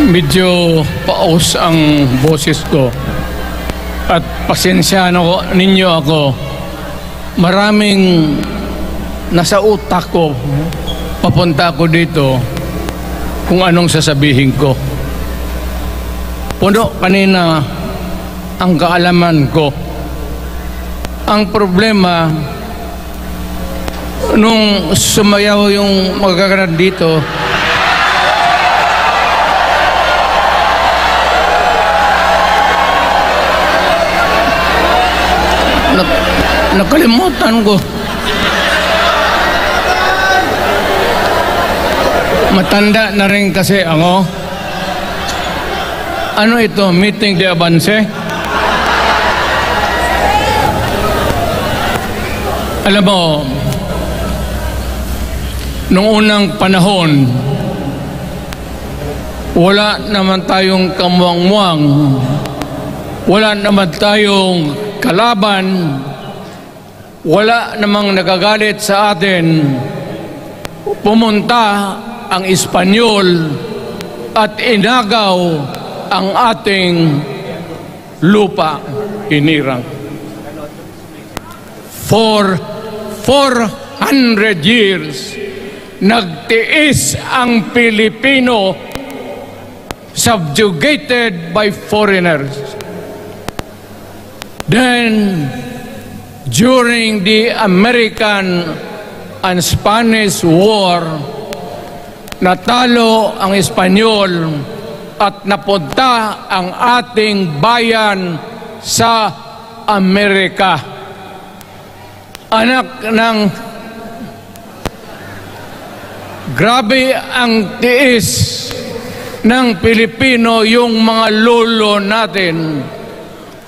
Medyo paus ang boses ko at pasensya ninyo ako. Maraming nasa utak ko papunta ako dito kung anong sasabihin ko. Puno kanina ang kaalaman ko. Ang problema, nung sumayaw yung magaganap dito, nakalimutan ko. Matanda na rin kasi ako. Ano ito? Meeting de Avance? Alam mo, nung unang panahon, wala naman tayong kamuang-muang, wala naman tayong kalaban, wala namang nagagalit sa atin. Pumunta ang Espanyol at inagaw ang ating lupa, hinirang. For 400 years, nagtiis ang Pilipino, subjugated by foreigners. Then, during the American and Spanish War, natalo ang Espanyol at napunta ang ating bayan sa Amerika. Anak ng grabe ang tiis ng Pilipino, yung mga lolo natin,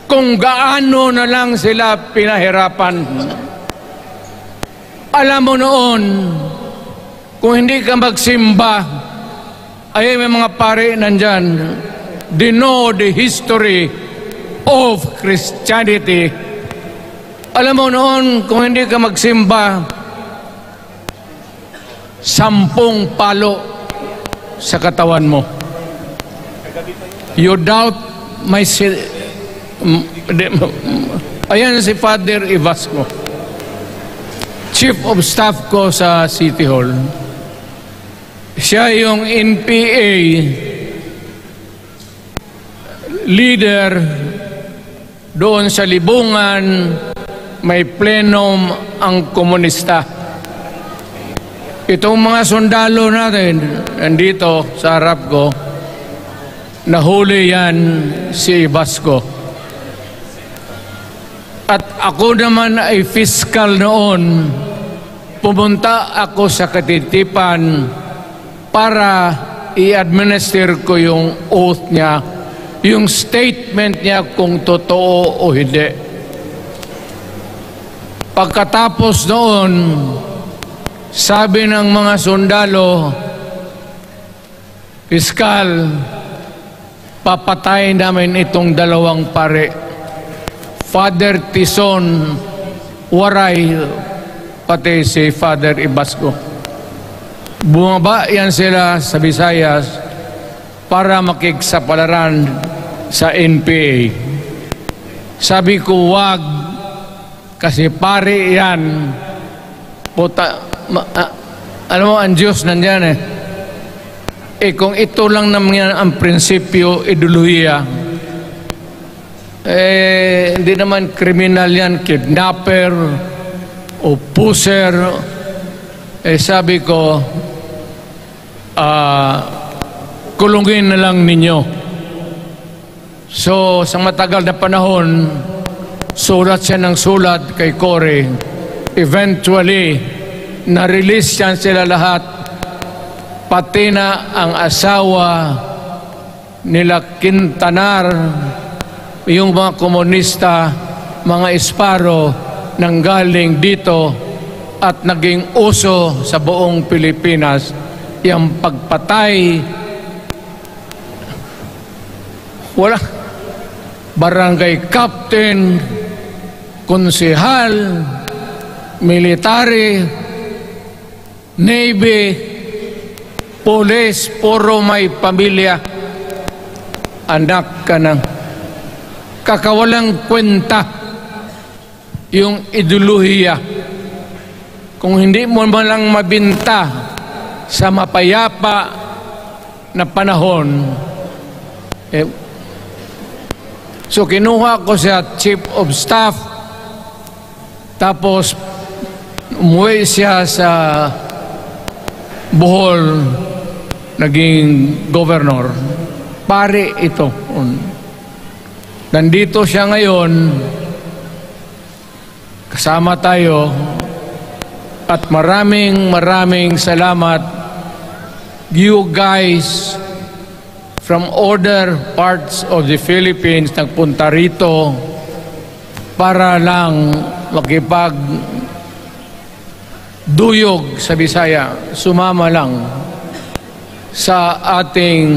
kung gaano na lang sila pinahirapan. Alam mo noon, kung hindi ka magsimba, ay may mga pare nandyan, they know the history of Christianity. Alam mo noon, kung hindi ka magsimba, 10 palo sa katawan mo. You doubt my... Ayan si Father Ibasco, Chief of Staff ko sa City Hall. Siya yung NPA leader doon sa Libungan, may plenum ang komunista. Itong mga sundalo natin, nandito sa harap ko, nahuli yan si Ibasco. At ako naman ay fiscal noon, pumunta ako sa Katitipan para i-administer ko yung oath niya, yung statement niya kung totoo o hindi. Pagkatapos noon, sabi ng mga sundalo, Piskal, papatay namin itong 2 pare. Father Tison, Waray, pati si Father Ibasco. Bumaba yan sila sa Visayas para makigsapalaran sa NPA. Sabi ko, wag, kasi pare yan. Puta, alam mo, ang Diyos nandyan eh. Kung ito lang naman ang prinsipyo, ideolohiya, hindi naman kriminal yan, kidnapper o puser. Sabi ko, kulungin na lang ninyo. So, sa matagal na panahon, sulat siya ng sulat kay Cory. Eventually, na-release yan sila lahat, pati na ang asawa nila Quintanar, yung mga komunista, mga Esparo, nanggaling dito at naging uso sa buong Pilipinas yung pagpatay. Wala. Barangay captain, konsehal, military, navy, Pulis, puro may pamilya. Anak ka ng kakawalang kwenta yung ideolohiya. Kung hindi mo man lang mabinta sa mapayapa na panahon, so kinuha ko siya Chief of Staff, tapos umuwi siya sa Bohol, naging governor. Pare ito. Nandito siya ngayon, kasama tayo, at maraming salamat. You guys from other parts of the Philippines nagpunta rito para lang makipag-duyog sa Bisaya, sumama lang sa ating,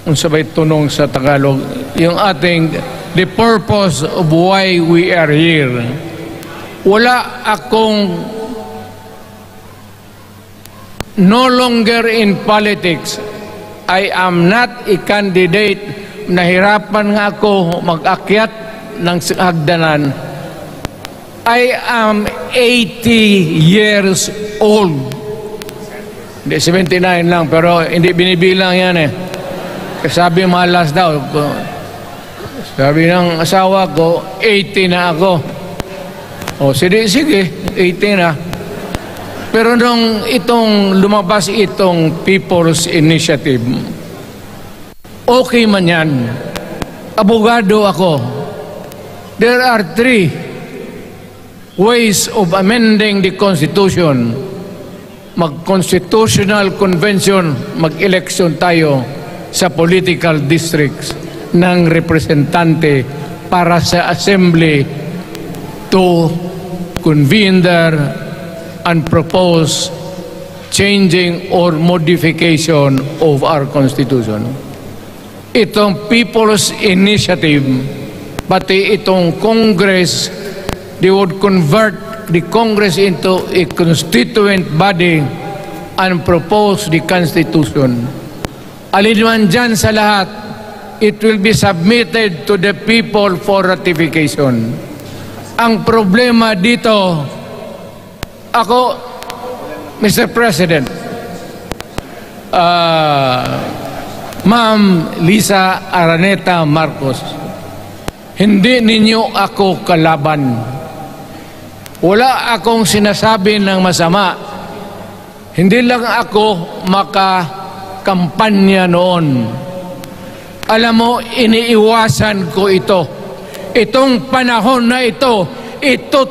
kung sabay tunong sa Tagalog, yung ating, the purpose of why we are here. Wala akong, no longer in politics. I am not a candidate. Nahirapan nga ako mag-akyat ng hagdanan. I am 80 years old. Hindi, 79 lang, pero hindi binibilang yan eh. Sabi malas daw. Sabi ng asawa ko, 80 na ako. O, sige, 80 na. Pero nung lumabas itong People's Initiative, okay man yan. Abogado ako. There are 3 ways of amending the Constitution. Mag-constitutional convention, mag-election tayo sa political districts ng representante para sa assembly to convene there and propose changing or modification of our Constitution. Itong People's Initiative, pati itong Congress, they would convert the Congress into a constituent body and propose the Constitution. Alinman dyan sa lahat, it will be submitted to the people for ratification. Ang problema dito, ako, Mr. President, Ma'am Lisa Araneta Marcos, hindi ninyo ako kalaban. Wala akong sinasabi ng masama. Hindi lang ako makakampanya noon. Alam mo, iniiwasan ko ito. Itong panahon na ito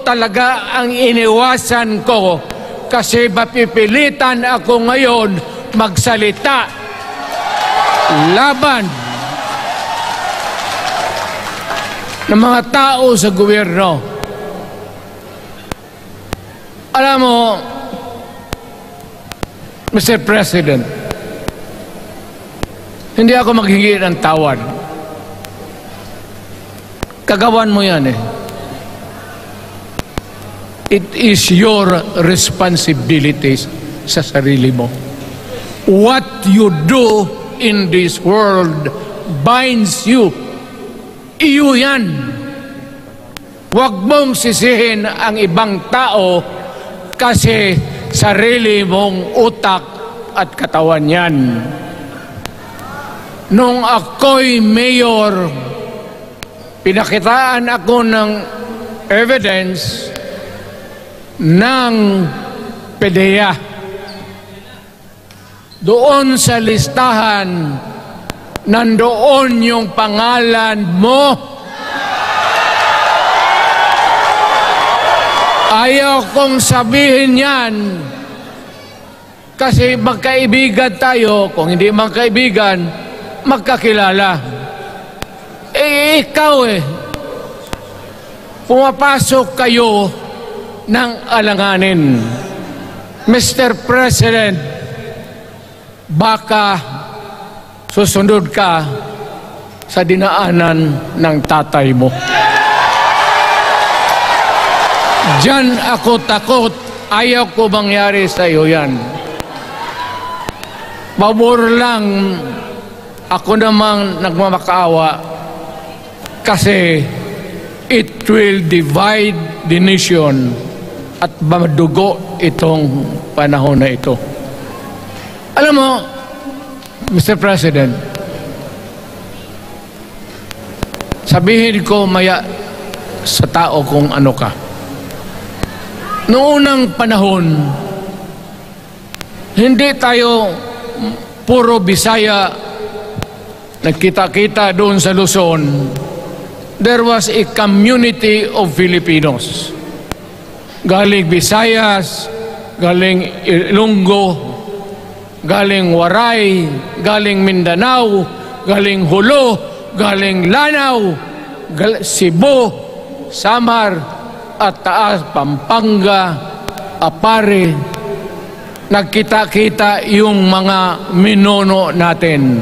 talaga ang iniwasan ko kasi mapipilitan ako ngayon magsalita laban ng mga tao sa gobyerno. Alam mo, Mr. President, hindi ako maghingi ng tawad. Kagawan mo yan eh. It is your responsibilities sa sarili mo. What you do in this world binds you. Iyo yan. Huwag mong sisihin ang ibang tao kasi sarili mong utak at katawan yan. Nung ako'y mayor, pinakitaan ako ng evidence ng PDEA. Doon sa listahan, nandoon yung pangalan mo. Ayaw kong sabihin yan kasi magkaibigan tayo. Kung hindi magkaibigan, magkakilala. Ikaw pumapasok kayo ng alanganin. Mr. President, baka susunod ka sa dinaanan ng tatay mo. Diyan ako takot. Ayaw ko mangyari sa iyo yan. pabor lang ako namang nagmamakaawa kasi it will divide the nation at madugo itong panahon na ito. Alam mo, Mr. President, sabihin ko maya sa tao kung ano ka. Noong unang panahon, hindi tayo puro Bisaya nagkita-kita doon sa Luzon. There was a community of Filipinos. Galing Visayas, galing Ilonggo, galing Waray, galing Mindanao, galing Hulo, galing Lanao, Cebu, Samar, at Taas, Pampanga, Apare. Nagkita-kita yung mga minono natin.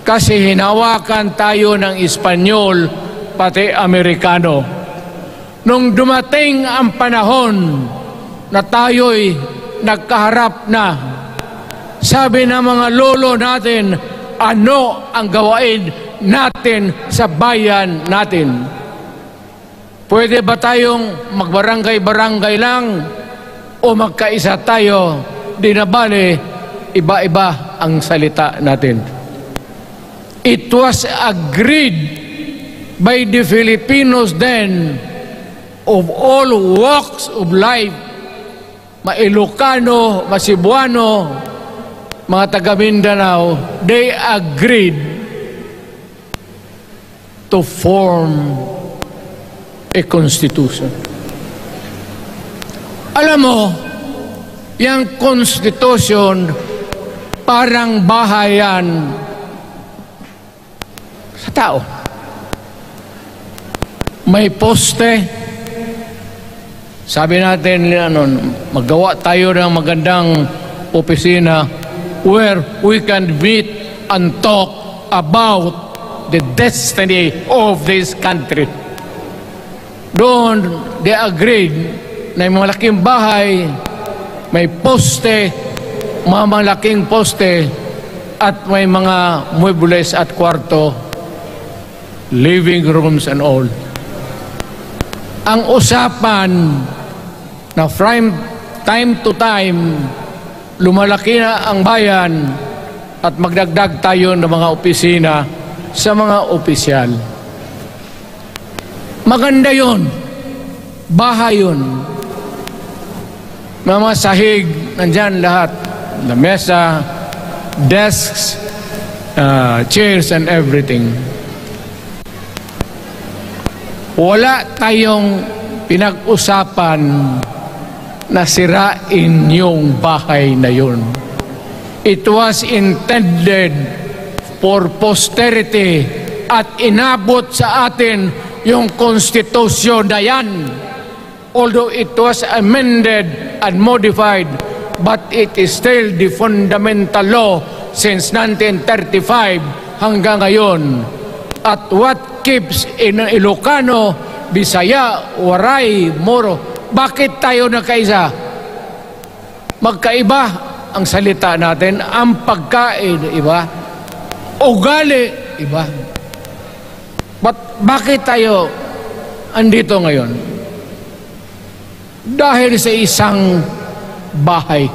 Kasi hinawakan tayo ng Espanyol, pati Amerikano. Nung dumating ang panahon na tayo'y nagkaharap na, sabi ng mga lolo natin, ano ang gawain natin sa bayan natin? Pwede ba tayong magbarangay-barangay lang o magkaisa tayo? Di na bale, iba-iba ang salita natin. It was agreed by the Filipinos then of all walks of life, ma-Ilocano, ma-Cebuano, mga taga Mindanao, they agreed to form a constitution. Alam mo, yung constitution parang bahayan sa tao. May poste. Sabi natin, magawa tayo ng magandang opisina where we can meet and talk about the destiny of this country. Doon, they agreed na may malaking bahay, may poste, mga malaking poste, at may mga muebles at kwarto, living rooms and all. Ang usapan na from time to time, lumalaki na ang bayan at magdagdag tayo ng mga opisina sa mga opisyal. Maganda yun. Bahay yun. Mga sahig, nandyan lahat. Lamesa, desks, chairs and everything. Wala tayong pinag-usapan na sirain yung bahay na yun. It was intended for posterity at inabot sa atin yung konstitusyon na yan. Although it was amended and modified, but it is still the fundamental law since 1935 hanggang ngayon. At what keeps in Ilocano, Bisaya, Waray, Moro, bakit tayo nagkaisa? Magkaiba ang salita natin, ang pagkain, iba, ugali, iba. Bakit tayo andito ngayon? Dahil sa isang bahay.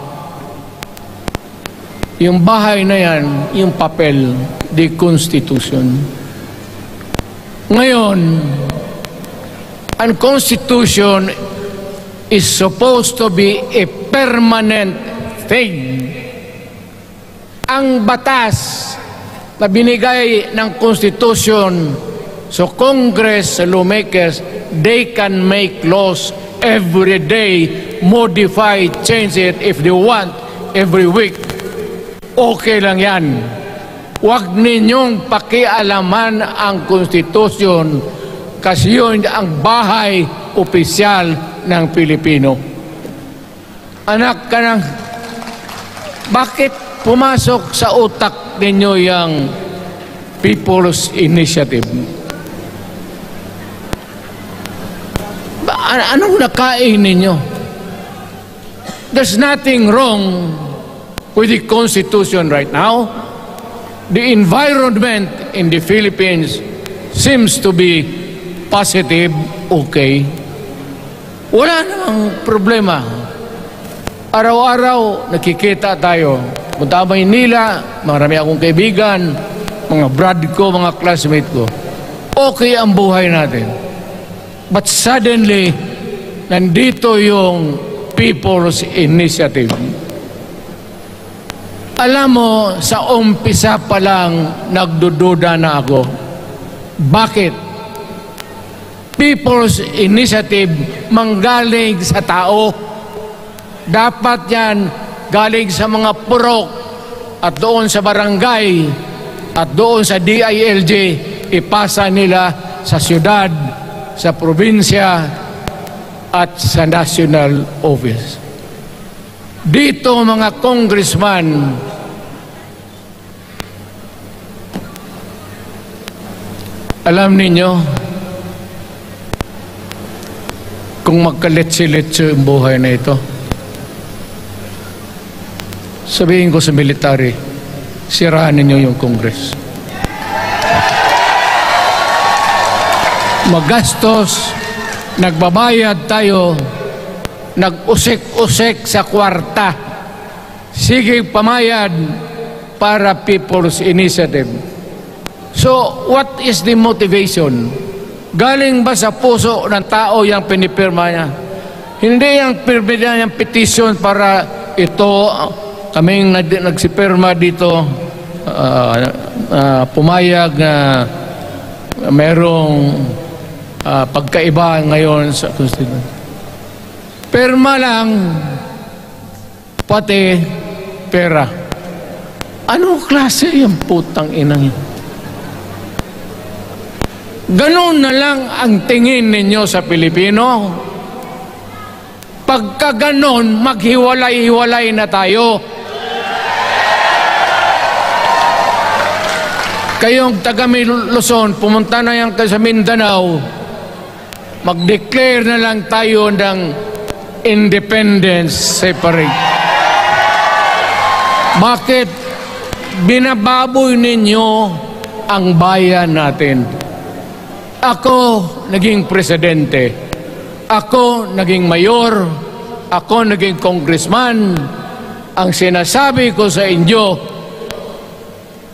Yung bahay na yan, yung papel, the Constitution. Ngayon, ang Constitution is supposed to be a permanent thing. Ang batas na binigay ng Constitution sa Congress, sa lawmakers, they can make laws every day, modify, change it if they want, every week. Okay lang yan. Huwag ninyong pakialaman ang Constitution kasi yun ang bahay opisyal ng Pilipino. Anak ka ng... Bakit pumasok sa utak ninyo yung People's Initiative? Anong nakain ninyo? There's nothing wrong with the Constitution right now. The environment in the Philippines seems to be positive, okay. Wala namang problema. Araw-araw nakikita tayo. Punta Maynila, marami akong kaibigan, mga brad ko, mga classmate ko. Okay ang buhay natin. But suddenly, nandito yung People's Initiative. Alam mo, sa umpisa pa lang, nagdududa na ako. Bakit? People's Initiative manggaling sa tao. Dapat yan galing sa mga purok at doon sa barangay at doon sa DILG, ipasa nila sa syudad, sa probinsya at sa national office. Dito mga congressman, alam ninyo, kung magkaletse-letse ang buhay na ito, sabihin ko sa military, sirahan ninyo yung Congress. Magastos, nagbabayad tayo, nag-usik-usik sa kwarta. Sige pamayad para People's Initiative. So, what is the motivation? Galing ba sa puso ng tao yung pinipirma niya? Hindi yung pirma yung petition para ito, kaming nagsipirma dito, pumayag na merong pagkaiba ngayon sa Constitution. Pirma lang, pati pera. Anong klase yung putang inang yun? Ganon na lang ang tingin ninyo sa Pilipino. Pagka ganon, maghiwalay-hiwalay na tayo. Kayong taga Luzon, pumunta na yan sa Mindanao, mag-declare na lang tayo ng independence separate. Bakit binababoy ninyo ang bayan natin? Ako naging presidente, ako naging mayor, ako naging congressman. Ang sinasabi ko sa inyo,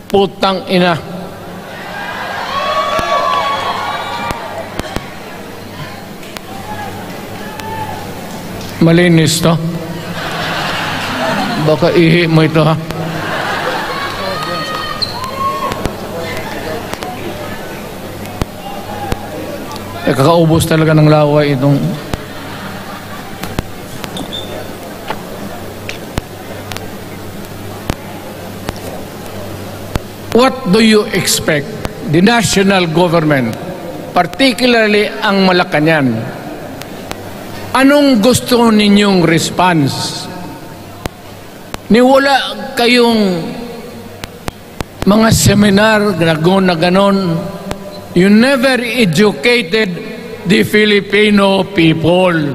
putang ina. Malinis to. Baka ihi mo ito, ha? Kakaubos talaga ng laway itong... What do you expect the national government, particularly ang Malacanang? Anong gusto ninyong response? Niwala kayong mga seminar na ganon. You never educated the Filipino people.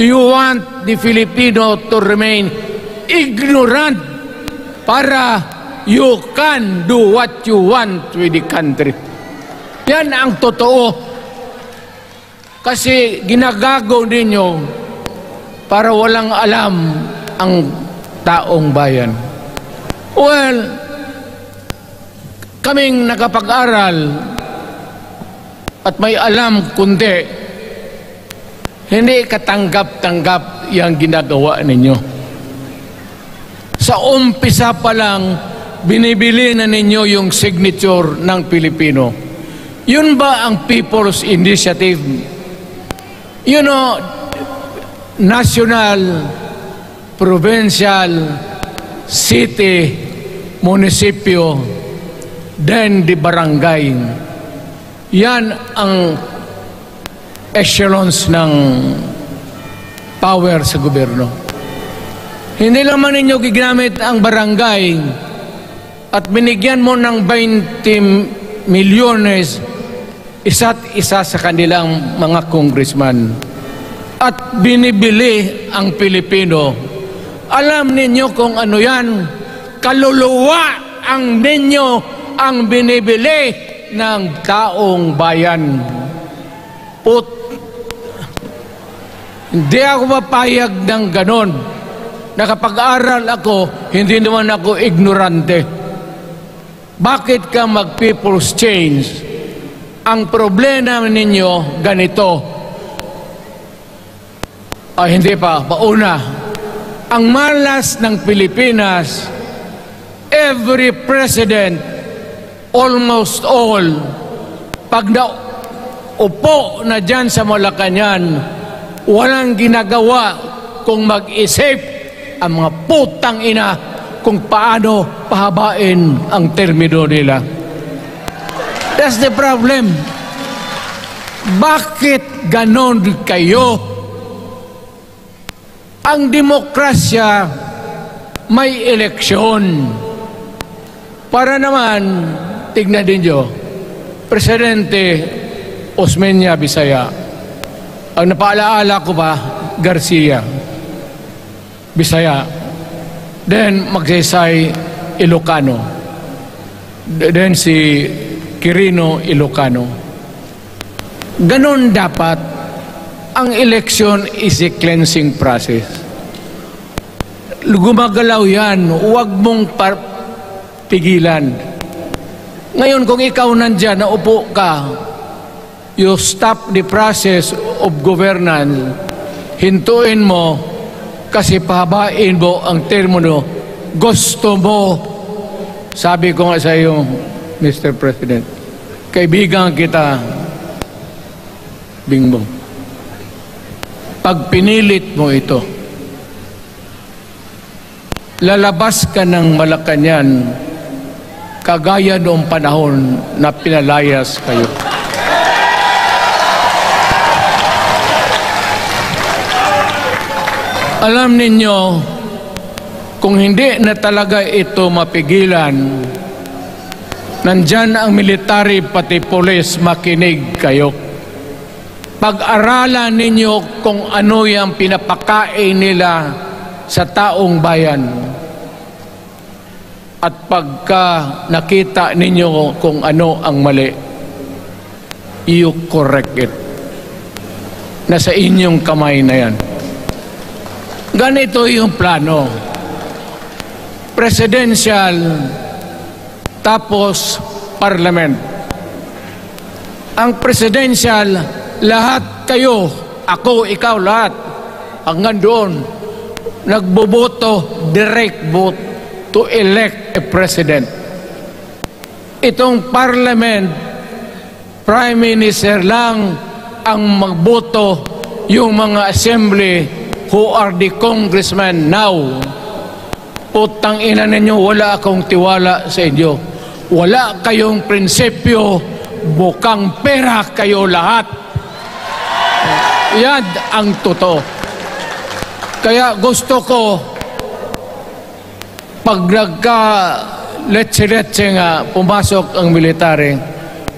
You want the Filipino to remain ignorant para you can do what you want with the country. Yan ang totoo. Kasi ginagago ninyo para walang alam ang taong bayan. Well, kaming nakapag-aral at may alam kundi, hindi katanggap-tanggap yung ginagawa ninyo. Sa umpisa pa lang, binibili na ninyo yung signature ng Pilipino. Yun ba ang People's Initiative? You know, national, provincial, city, munisipyo, then the barangay. Yan ang echelons ng power sa gobyerno. Hindi naman ninyo gigamit ang barangay at binigyan mo ng 20 milyones isa't isa sa kanilang mga congressman at binibili ang Pilipino Alam ninyo kung ano yan. Kaluluwa ang ninyo ang binibili ng taong bayan. Hindi ako mapayag ng ganon. Nakapag-aral ako, hindi naman ako ignorante. Bakit ka mag-people's change? Ang problema ninyo, ganito. Hindi pa, pauna. Ang malas ng Pilipinas, every president, almost all, pag naupo na dyan sa Malacañang, walang ginagawa kung mag-isip ang mga putang ina kung paano pahabain ang termino nila. That's the problem. Bakit ganon kayo? Ang demokrasya may eleksyon. Para naman, tignan din nyo, Presidente Osmeña Bisaya, ang napaalaala ko ba, Garcia Bisaya, then Magsaysay Ilocano, then si Quirino Ilocano. Ganon dapat. Ang election is a cleansing process. Gumagalaw yan, huwag mong pigilan. Ngayon, kung ikaw nandyan, naupo ka, you stop the process of governance, hintuin mo, kasi pahabain mo ang termino, gusto mo. Sabi ko nga sa iyo, Mr. President, kaibigan kita, Bingbong. Pag pinilit mo ito, lalabas ka ng Malacañang kagaya noong panahon na pinalayas kayo. Alam ninyo, kung hindi na talaga ito mapigilan, nandyan ang military pati pulis, makinig kayo. Pag-aralan ninyo kung ano yung pinapakain nila sa taong bayan. At pagka nakita ninyo kung ano ang mali, you correct it. Nasa inyong kamay na yan. Ganito yung plano. Presidential, tapos parliament. Ang presidential, lahat kayo, ako, ikaw, lahat, hanggang doon, nagboboto, direct vote to elect a president. Itong parliament, prime minister lang ang magboto, yung mga assembly who are the congressmen now. Putang ina ninyo, wala akong tiwala sa inyo. Wala kayong prinsipyo, bukang pera kayo lahat. Yan ang totoo. Kaya gusto ko, pag nagka-letse-letse nga pumasok ang military,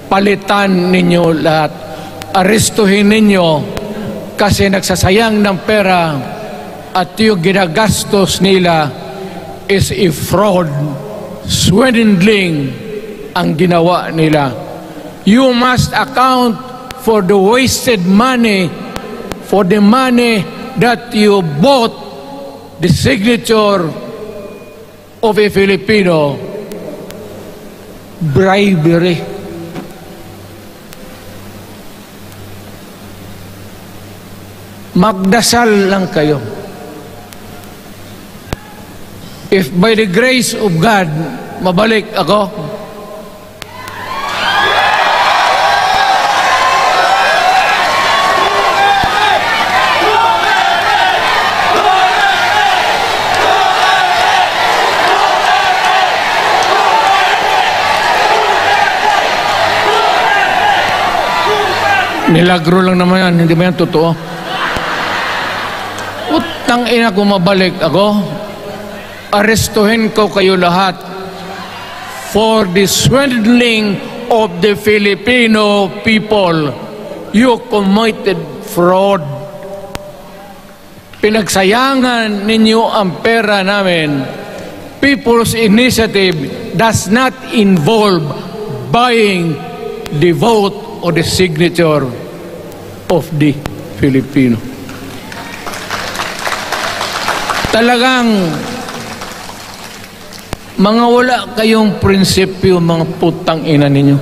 palitan ninyo lahat. Arestuhin ninyo kasi nagsasayang ng pera at yung ginagastos nila is a fraud, swindling ang ginawa nila. You must account for the wasted money, for the money that you bought the signature of a Filipino. Bribery. Magdasal lang kayo. If by the grace of God, mabalik ako, milagro lang naman yan, hindi ba yan totoo? Utang ina ko, mabalik ako, arestuhin ko kayo lahat for the swindling of the Filipino people. You committed fraud. pinagsayangan ninyo ang pera namin. People's Initiative does not involve buying the vote or the signature of the Filipino. Talagang mga wala kayong prinsipyo, mga putang ina ninyo.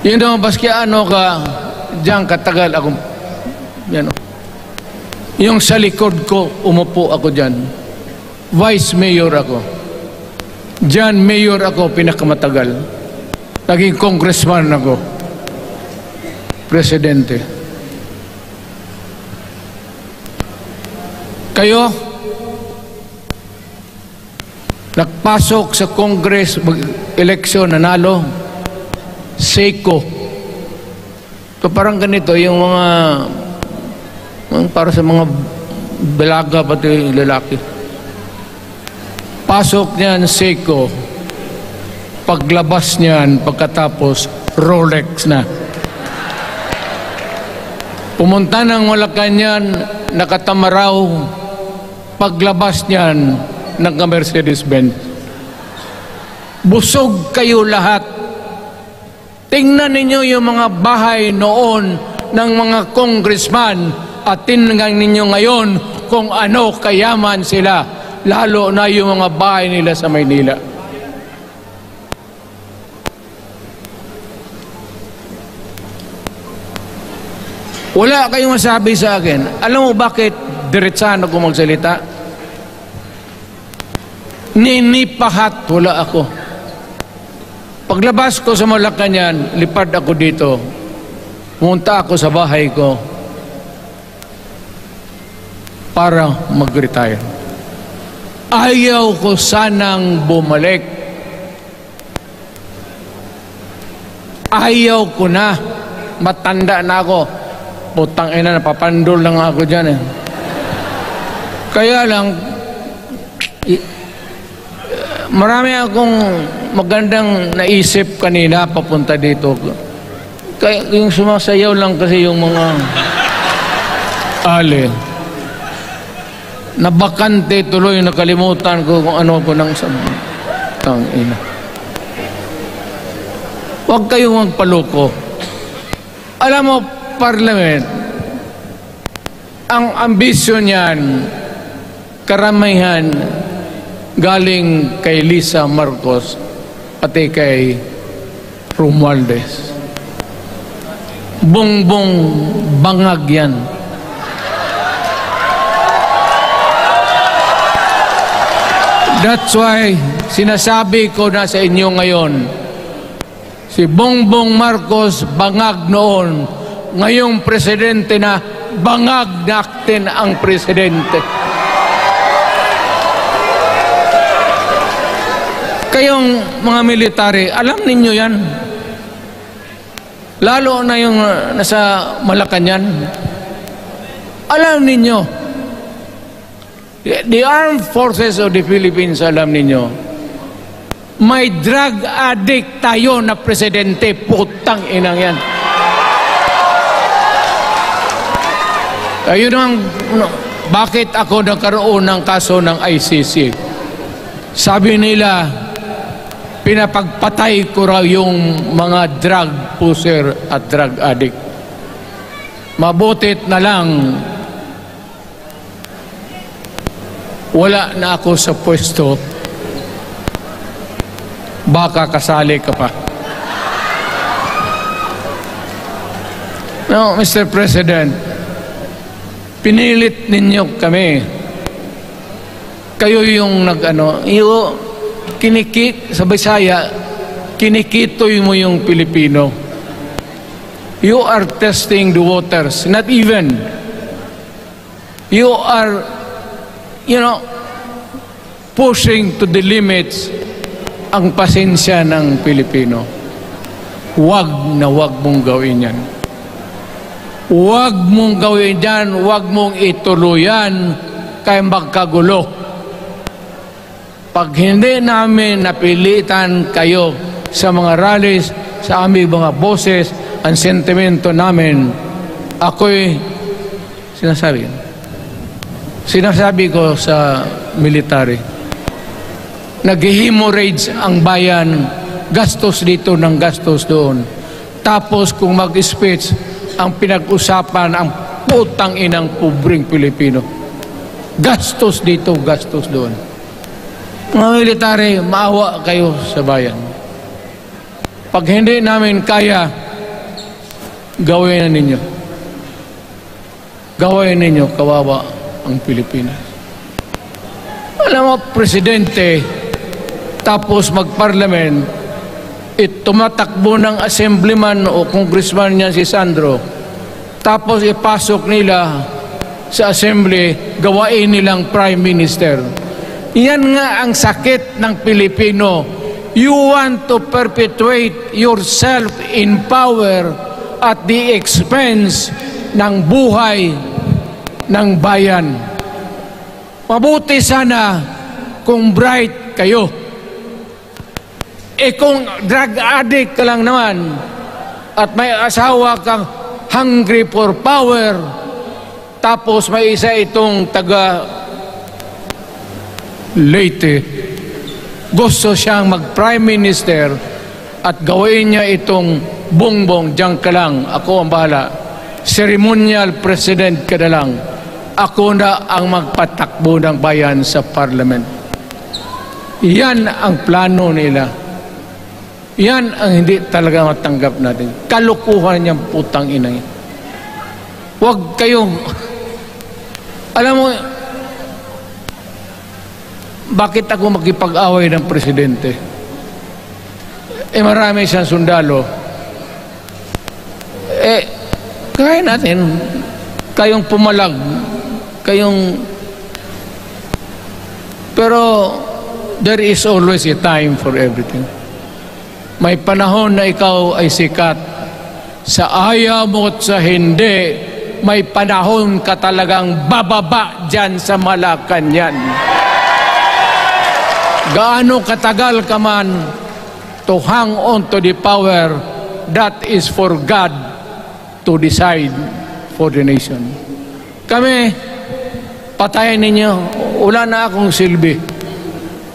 Yun naman, baski ano ka, diyan katagal ako, yan o. Yung sa likod ko, umupo ako dyan. Vice Mayor ako. Diyan, Mayor ako, pinakamatagal. Naging congressman ako. Presidente. Kayo, nagpasok sa Congress, eleksyon, nanalo, Seiko. So parang ganito, yung mga para sa mga balaga pati lalaki. Pasok niyan, Seiko. Paglabas niyan, pagkatapos, Rolex na. Pumunta ng Malacanang, nakatamaraw. Paglabas niyan, nagka-Mercedes-Benz. Busog kayo lahat. Tingnan ninyo yung mga bahay noon ng mga congressman at tingnan ninyo ngayon kung ano kayaman sila, lalo na yung mga bahay nila sa Maynila. Wala kayong masabi sa akin. Alam mo bakit diretsahan ako magsalita? Ninipahat, wala ako. Paglabas ko sa Malacanang, lipad ako dito. Pumunta ako sa bahay ko para mag-retire. Ayaw ko sanang bumalik. Ayaw ko na. Matanda na ako. Putang ina, napapandol lang ako dyan eh. Kaya lang, marami akong magandang naisip kanina papunta dito. Kaya yung sumasayaw lang kasi yung mga ali. Nabakante tuloy, nakalimutan ko kung ano ko nang sabang ina. Huwag kayong magpaloko. Alam mo, Parliament, ang ambisyon niyan, karamihan galing kay Lisa Marcos pati kay Romualdez. Bongbong bangag yan. That's why sinasabi ko na sa inyo ngayon, si Bongbong Marcos bangag noon, ngayong presidente na bangag natin ang presidente. Kayong mga military, alam ninyo yan. Lalo na yung nasa Malacanang. Alam ninyo. The Armed Forces of the Philippines, alam ninyo, may drug addict tayo na presidente, putang inang yan. Ayun ang, bakit ako nagkaroon ng kaso ng ICC? Sabi nila, pinapagpatay ko raw yung mga drug pusher at drug addict. Mabutit na lang, wala na ako sa pwesto, baka kasali ka pa. No, Mr. President, pinilit ninyo kami. Kayo yung sa Bisaya, kinikitoy mo yung Pilipino. You are testing the waters. Not even. You are, pushing to the limits ang pasensya ng Pilipino. Huwag na huwag mong gawin yan. Huwag mong gawin yan, huwag mong ituluyan kaya magkagulo. Pag hindi namin napilitan kayo sa mga rallies, sa aming mga boses, ang sentimento namin, ako'y Sinasabi ko sa military, nag-hemorrhage ang bayan, gastos dito ng gastos doon. Tapos kung mag-speech, ang pinag-usapan ang putang inang pobreng Pilipino. Gastos dito, gastos doon. Mga military, maawa kayo sa bayan. Pag hindi namin kaya, gawin na ninyo. Gawin ninyo, kawawa ang Pilipinas. Alam mo, presidente, tapos mag-parliament, tumatakbo ng assemblyman o congressman niya si Sandro, tapos ipasok nila sa assembly, gawain nilang prime minister. Yan nga ang sakit ng Pilipino. You want to perpetuate yourself in power at the expense ng buhay ng bayan. Mabuti sana kung bright kayo. Kung drug addict ka lang naman at may asawa kang hungry for power, tapos may isa itong taga Leyte, gusto siyang mag-prime minister at gawin niya itong bongbong, diyan ka lang, ako ang bahala. Ceremonial president ka na lang. Ako na ang magpatakbo ng bayan sa parliament. Yan ang plano nila. Yan ang hindi talaga matanggap natin. Kalukuhan niyang putang inang. Huwag kayong... Alam mo, bakit ako makipag-away ng presidente? Marami siyang sundalo. Kaya natin, kayong pumalag, pero there is always a time for everything. May panahon na ikaw ay sikat. Sa ayaw mo at sa hindi, may panahon ka talagang bababa dyan sa Malacanang. Gaano katagal ka man to hang on to the power, that is for God to decide for the nation. Kami, patayin ninyo, wala na akong silbi.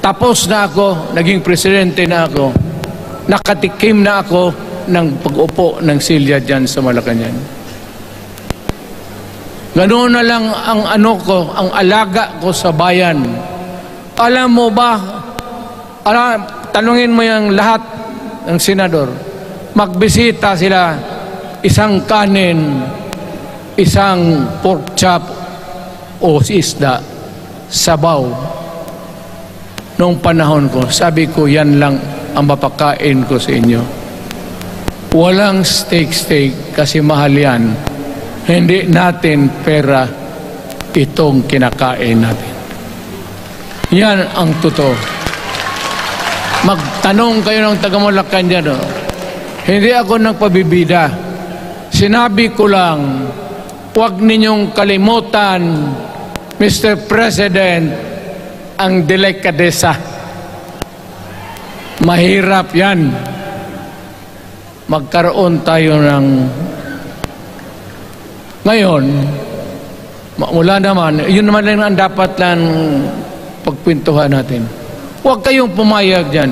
Tapos na ako, naging presidente na ako. Nakatikim na ako ng pag-upo ng silya dyan sa Malacanang. Ganoon na lang ang ang alaga ko sa bayan. Alam mo ba, tanungin mo yung lahat ng senador, magbisita sila, isang kanin, isang pork chop o isda, sabaw. Noong panahon ko, sabi ko, yan lang ang mapakain ko sa inyo. Walang steak kasi mahal yan. Hindi natin pera itong kinakain natin. Yan ang totoo. Magtanong kayo ng taga-Malacan dyan. Hindi ako nagpabibida. Sinabi ko lang, huwag ninyong kalimutan, Mr. President, ang delikadesa. Mahirap yan. Magkaroon tayo ng... Ngayon, mula naman, yun naman lang ang dapat lang pagpintuhan natin. Huwag kayong pumayag dyan.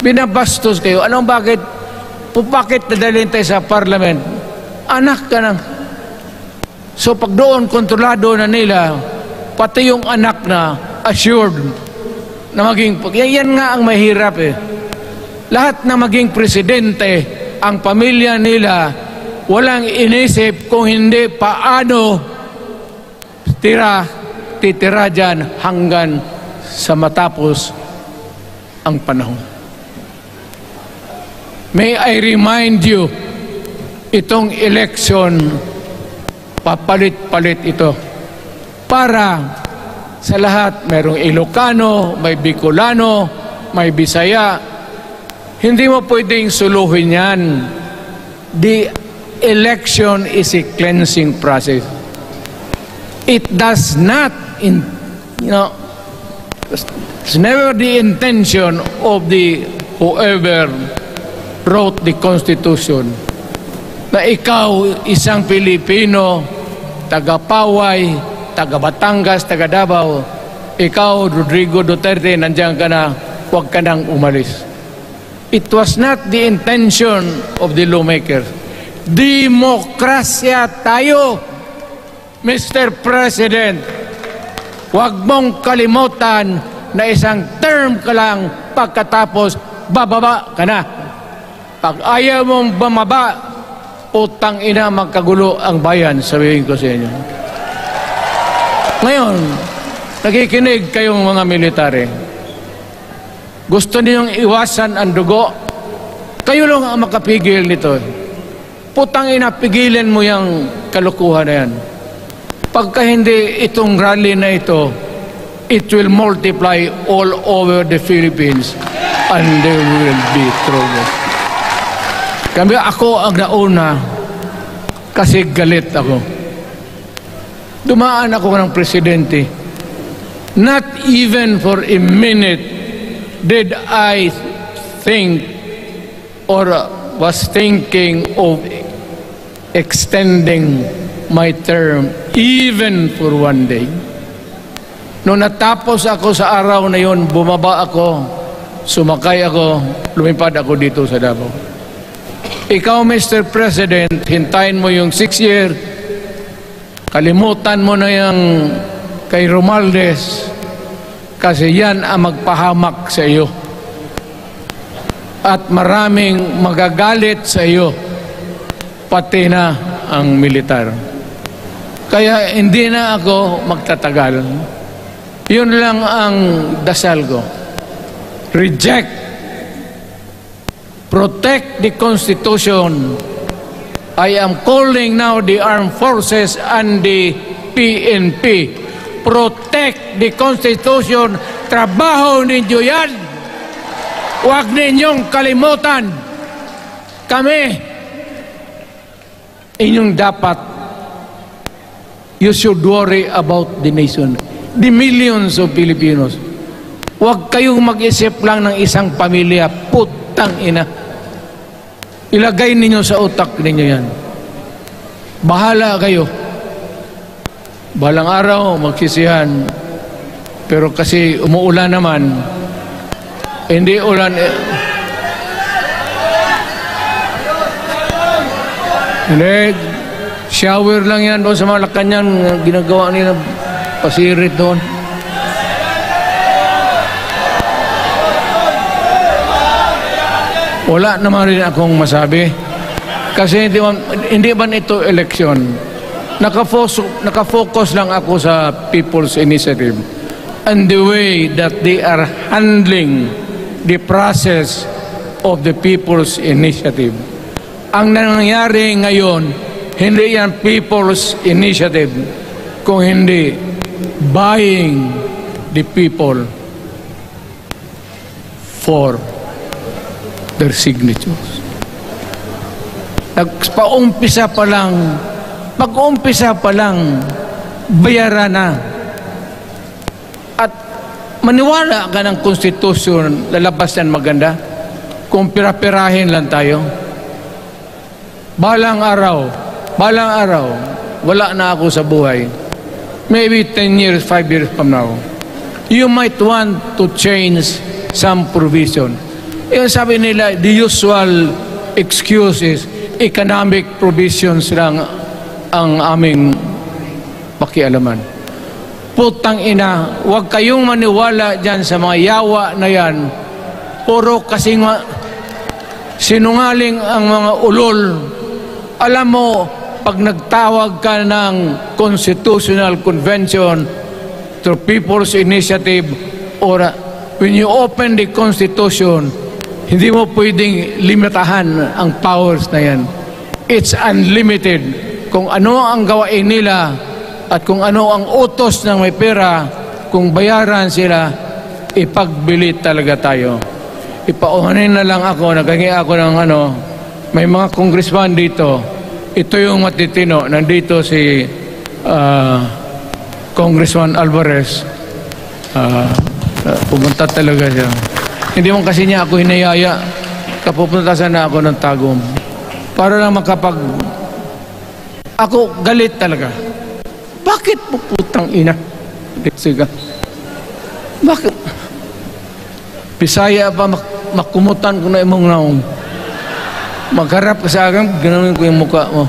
Binabastos kayo. Anong bakit? Bakit nadalhin tayo sa parliament? Anak ka na. So pag doon, kontrolado na nila, pati yung anak na assured na maging... Yan nga ang mahirap eh. Lahat na maging presidente, ang pamilya nila, walang inisip kung hindi paano titira dyan hanggang sa matapos ang panahon. May I remind you, itong election, papalit-palit ito. Para sa lahat, mayroong Ilocano, may Bicolano, may Bisaya. Hindi mo pwedeng suluhin yan. The election is a cleansing process. It does not, it's never the intention of the whoever wrote the Constitution na ikaw, isang Pilipino, taga Paway, taga Batangas, taga Davao, ikaw, Rodrigo Duterte, nandiyan ka na, huwag ka nang umalis. It was not the intention of the lawmakers. Demokrasya tayo, Mr. President. Huwag mong kalimutan na isang term ka lang pagkatapos bababa ka na. Pag ayaw mong bumaba, utang ina magkagulo ang bayan, sabihin ko sa inyo. Ngayon, nakikinig kayong mga military. Gusto niyong iwasan ang dugo? Kayo lang ang makapigil nito. Putang ina, pigilan mo yung kalukuhan na yan. Pagka hindi itong rally na ito, it will multiply all over the Philippines and there will be trouble. Kami ako ang nauna kasi galit ako. Dumaan ako ng presidente. Not even for a minute did I think or was thinking of extending my term even for one day. Noong natapos ako sa araw na yon, bumaba ako, sumakay ako, lumipad ako dito sa Davao. Ikaw, Mr. President, hintayin mo yung 6 year, kalimutan mo na yung kay Romualdez kasi yan ang magpahamak sa iyo. At maraming magagalit sa iyo, pati na ang militar. Kaya hindi na ako magtatagal. Yun lang ang dasal ko. Reject. Protect the Constitution. I am calling now the armed forces and the PNP. Protect the Constitution. Trabaho ninyo yan. Huwag ninyong kalimutan. Kami, inyong dapat, you should worry about the nation. The millions of Filipinos. Huwag kayong mag-isip lang ng isang pamilya. Putang ina. Ilagay ninyo sa utak ninyo yan. Bahala kayo. Balang araw, magsisihan. Pero kasi umuulan naman, hindi ulan. Hindi. Shower lang yan doon sa Malacanang. Ginagawa nila pasirit doon. Wala naman rin akong masabi. Kasi hindi man ito eleksyon. Nakafocus lang ako sa People's Initiative and the way that they are handling the process of the People's Initiative. Ang nangyayari ngayon, hindi yan People's Initiative, kung hindi buying the people for their signatures. Nagpaumpisa pa lang, pag-umpisa pa lang, bayaran na. At maniwala ka ng konstitusyon, lalabas yan maganda, kung pira-pirahin lang tayo. Balang araw, wala na ako sa buhay. Maybe 10 years, 5 years from now, you might want to change some provision. Yung sabi nila, the usual excuses, economic provisions lang ang aming pakialaman. Putang ina, huwag kayong maniwala dyan sa mga yawa na yan. Puro kasi sinungaling ang mga ulol. Alam mo, pag nagtawag ka ng Constitutional Convention to People's Initiative or when you open the Constitution, hindi mo pwedeng limitahan ang powers na yan. It's unlimited. Kung ano ang gawain nila at kung ano ang utos ng may pera, kung bayaran sila, ipagbili talaga tayo. Ipauhanin na lang ako, naghangi ako ng may mga congressman dito. Ito yung matitino. Nandito si Congressman Alvarez. Pumunta talaga siya. Hindi mo kasi niya ako hinayaya. Kapupunta sana ako ng Tagum. Para lang ako galit talaga. Bakit po putang ina? Sige. Bakit? Bisaya pa makumutan ko na imong naong. Magharap ka sa akin, ganoon ko yung mukha mo.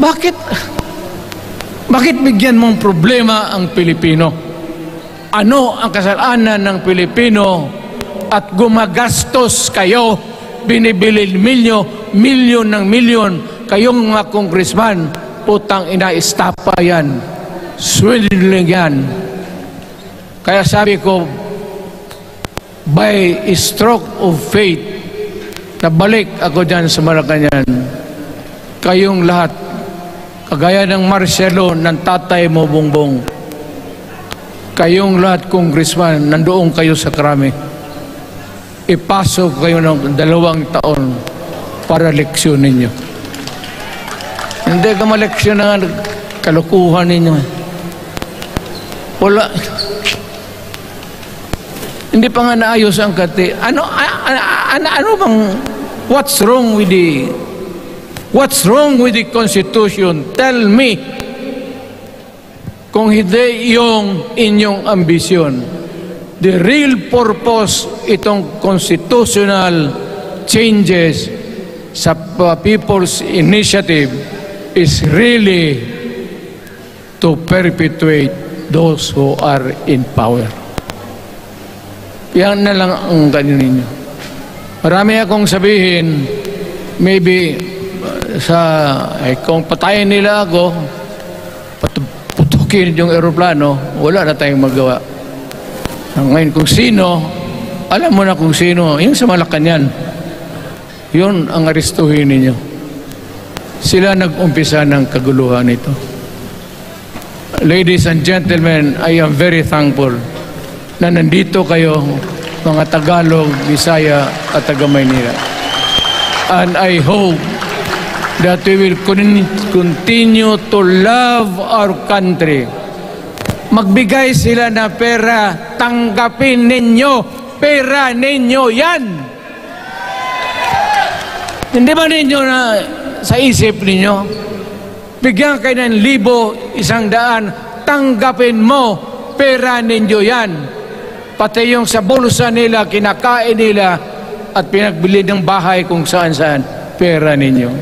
Bakit? Bakit bigyan mong problema ang Pilipino? Ano ang kasalanan ng Pilipino at gumagastos kayo, binibili milyon ng milyon, kayong mga congressman, putang ina, istapa yan, swindling yan. Kaya sabi ko, by a stroke of fate, nabalik ako dyan sa Malacanang, kayong lahat, kagaya ng Marcelo, ng tatay mo, Bongbong, kayong lahat, congressman, nandoon kayo sa Krami. Ipasok kayo ng 2 taon para leksyon ninyo. Hindi ka maleksyon na kalukuhan ninyo. Wala. Hindi pa nga naayos ang kati. Ano bang, what's wrong with the Constitution? Tell me. Kung hindi yung inyong ambisyon. The real purpose itong constitutional changes sa People's Initiative is really to perpetuate those who are in power. Yan na lang ang ganyan ninyo. Marami akong sabihin, maybe kung patayin nila ako, putukin yung aeroplano, wala na tayong magawa. Ngayon kung sino, alam mo na kung sino, yung sa Malacanang, yun ang aristuhin ninyo. Sila nag-umpisa ng kaguluhan ito. Ladies and gentlemen, I am very thankful na nandito kayo, mga Tagalog, Bisaya at taga-Maynila. And I hope that we will continue to love our country. Magbigay sila na pera, tanggapin ninyo, pera ninyo yan. Hindi ba ninyo na sa isip ninyo, bigyan kayo ng 1,000, 100, tanggapin mo, pera ninyo yan. Pati yung sa bulsa nila, kinakain nila, at pinagbili ng bahay kung saan-saan, pera ninyo.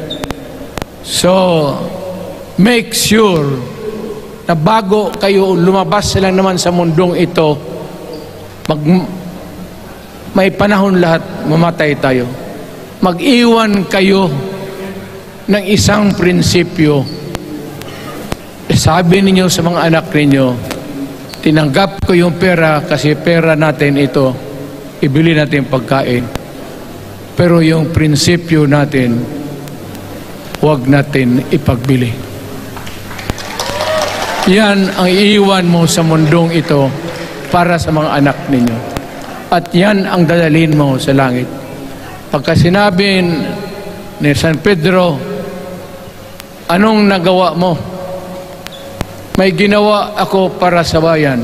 So, make sure na bago kayo lumabas lang naman sa mundong ito, may panahon lahat, mamatay tayo. Mag-iwan kayo ng isang prinsipyo. Sabi ninyo sa mga anak ninyo, tinanggap ko yung pera kasi pera natin ito, ibili natin pagkain. Pero yung prinsipyo natin, huwag natin ipagbili. Yan ang iiwan mo sa mundong ito para sa mga anak ninyo. At yan ang dadalhin mo sa langit. Pagka sinabi ni San Pedro, anong nagawa mo? May ginawa ako para sa bayan.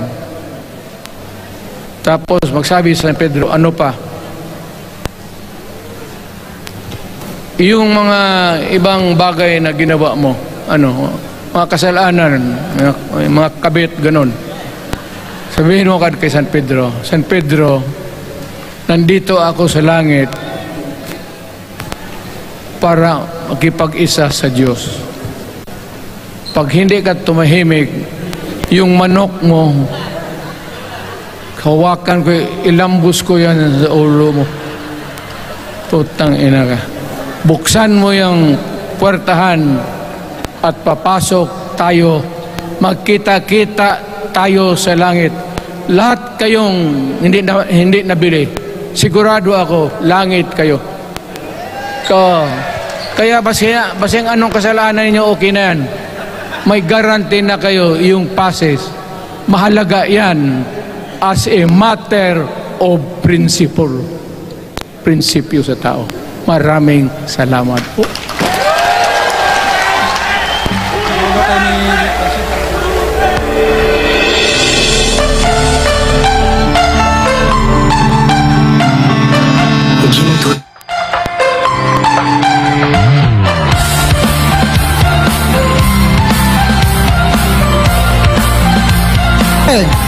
Tapos magsabi San Pedro, ano pa? Yung mga ibang bagay na ginawa mo, ano, mga kasalanan, mga kabit, ganon. Sabihin mo kay San Pedro, San Pedro, nandito ako sa langit para makipag-isa sa Diyos. Pag hindi ka tumahimik, yung manok mo, hawakan ko, ilambos ko yan sa ulo mo. Putang ina ka. Buksan mo yung puwertahan at papasok tayo, magkita-kita tayo sa langit. Lahat kayong hindi nabili, sigurado ako, langit kayo. Kaya basing anong kasalanan niyo, okay na yan. May guarantee na kayo yung passes. Mahalaga yan as a matter of principle. Prinsipyo sa tao. Maraming salamat po. Amen.